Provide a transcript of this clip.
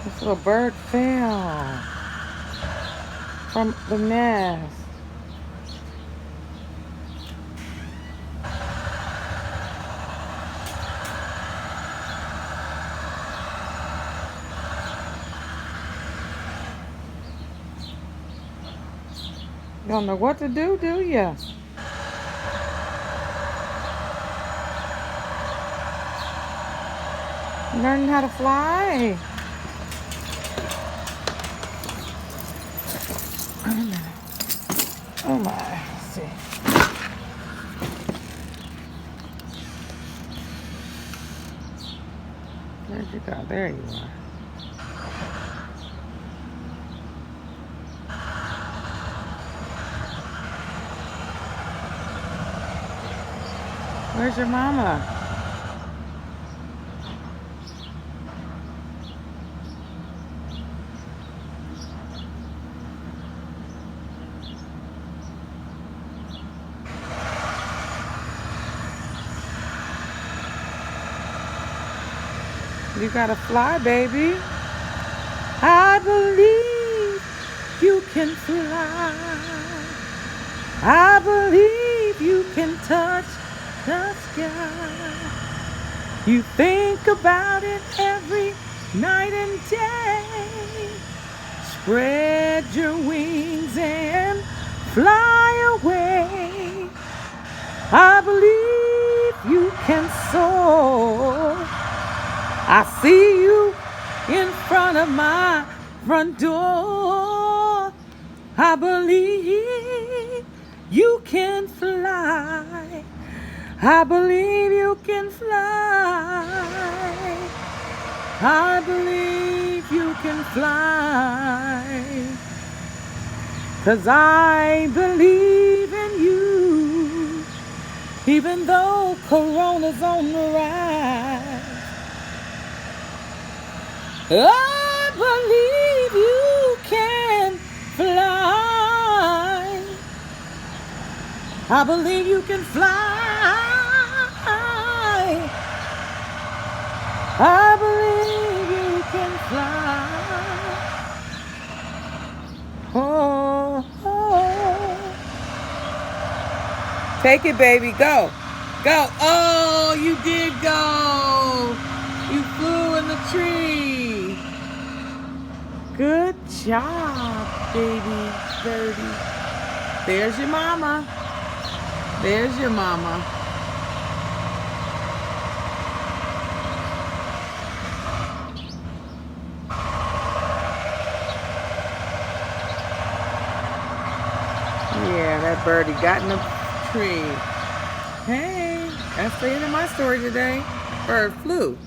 This little bird fell from the nest. You don't know what to do you? Learning how to fly. Oh my, let's see. Where'd you go? There you are. Where's your mama? You gotta fly, baby. I believe you can fly. I believe you can touch the sky. You think about it every night and day. Spread your wings and fly away. I believe you can soar. I see you in front of my front door. I believe you can fly. I believe you can fly. I believe you can fly. 'Cause I believe in you. Even though Corona's on the rise, I believe you can fly. I believe you can fly. I believe you can fly. Oh, oh. Take it, baby. Go. Go. Oh, you did go. You flew in the tree. Good job, baby birdie. There's your mama. There's your mama. Yeah, that birdie got in the tree. Hey, that's the end of my story today. Bird flew.